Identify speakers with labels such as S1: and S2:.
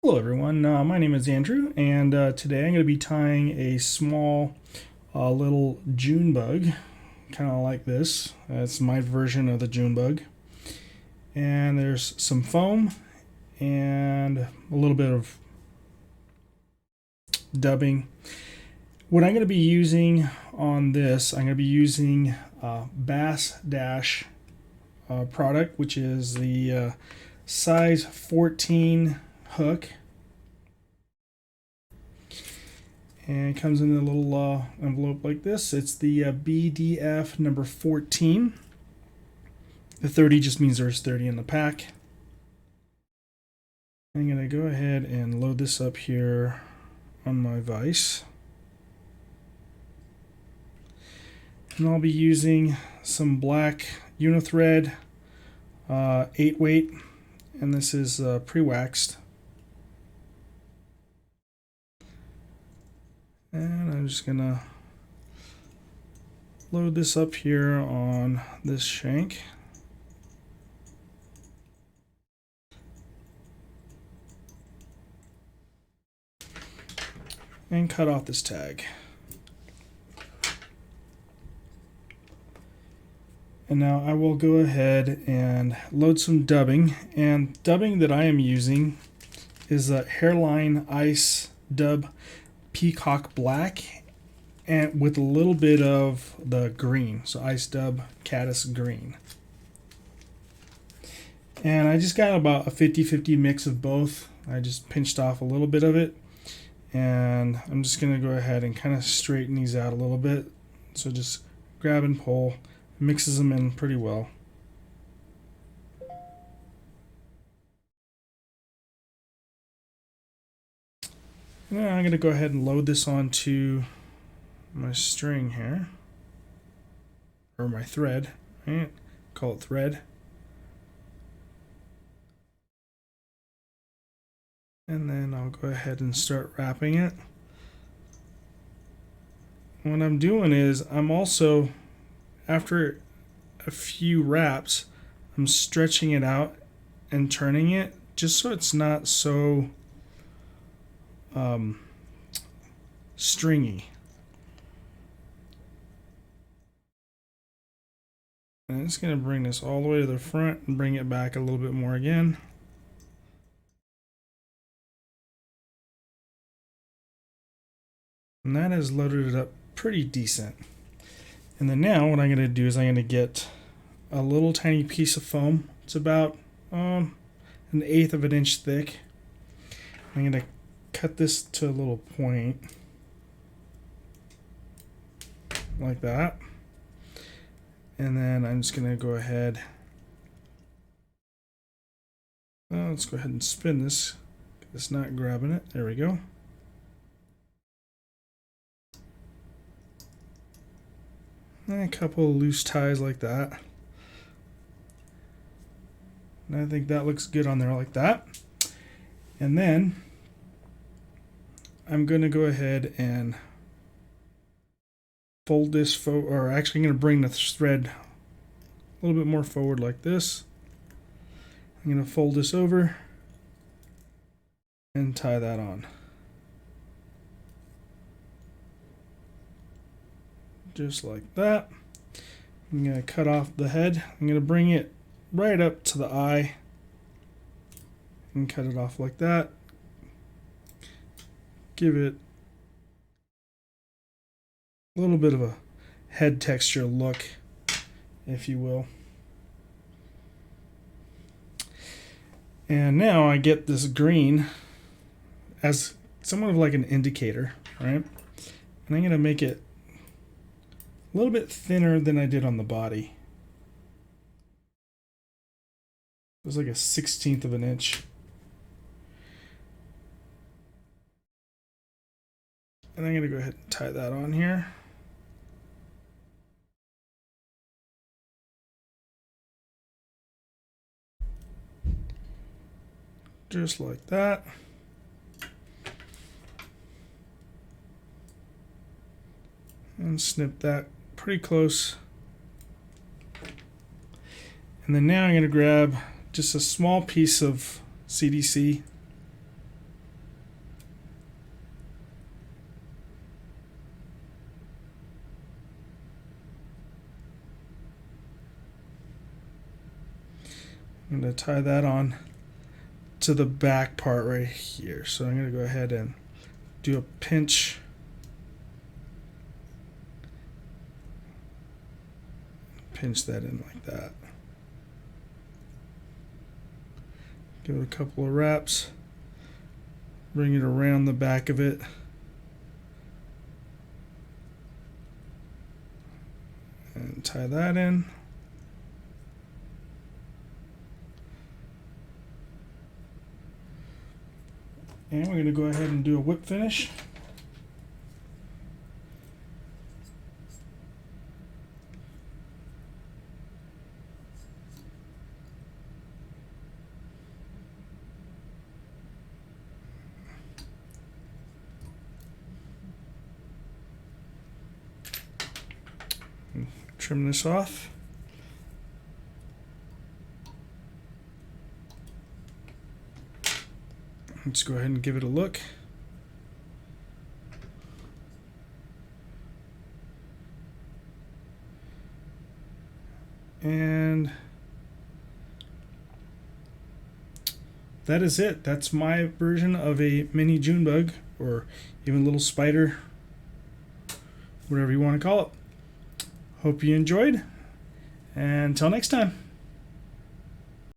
S1: Hello everyone, my name is Andrew, and today I'm going to be tying a small little June bug, kind of like this. That's my version of the June bug. And there's some foam and a little bit of dubbing. What I'm going to be using on this, I'm going to be using Bassdash product, which is the size 14 hook, and it comes in a little envelope like this. It's the BDF number 14. The 30 just means there's 30 in the pack. I'm going to go ahead and load this up here on my vise. And I'll be using some black UNI-Thread 8 weight, and this is pre-waxed. And I'm just gonna load this up here on this shank. And cut off this tag. And now I will go ahead and load some dubbing. And dubbing that I am using is a hareline ice dub Peacock black, and with a little bit of the green, so ice dub Caddis green. And I just got about a 50-50 mix of both. I just pinched off a little bit of it, and I'm just going to go ahead and kind of straighten these out a little bit. So just grab and pull, mixes them in pretty well. Now I'm going to go ahead and load this onto my string here, or my thread, right? Call it thread. And then I'll go ahead and start wrapping it. What I'm doing is I'm also, after a few wraps, I'm stretching it out and turning it just so it's not so stringy. And I'm just going to bring this all the way to the front and bring it back a little bit more again. And that has loaded it up pretty decent. And then now what I'm going to do is I'm going to get a little tiny piece of foam. It's about 1/8 of an inch thick. I'm going to cut this to a little point like that, and then I'm just going to go ahead, let's go ahead and spin this. It's not grabbing it. There we go. And a couple of loose ties like that, and I think that looks good on there like that. And then I'm going to go ahead and fold this or actually I'm going to bring the thread a little bit more forward like this. I'm going to fold this over and tie that on. Just like that. I'm going to cut off the head. I'm going to bring it right up to the eye and cut it off like that. Give it a little bit of a head texture look, if you will. And now I get this green as somewhat of like an indicator, right? And I'm going to make it a little bit thinner than I did on the body. It was like a 1/16 of an inch. And I'm going to go ahead and tie that on here. Just like that. And snip that pretty close. And then now I'm going to grab just a small piece of CDC I'm going to tie that on to the back part right here. So I'm going to go ahead and do a pinch. Pinch that in like that. Give it a couple of wraps. Bring it around the back of it. And tie that in. And we're going to go ahead and do a whip finish. Trim this off. Let's go ahead and give it a look. And that is it. That's my version of a mini June bug, or even little spider, whatever you want to call it. Hope you enjoyed, and until next time.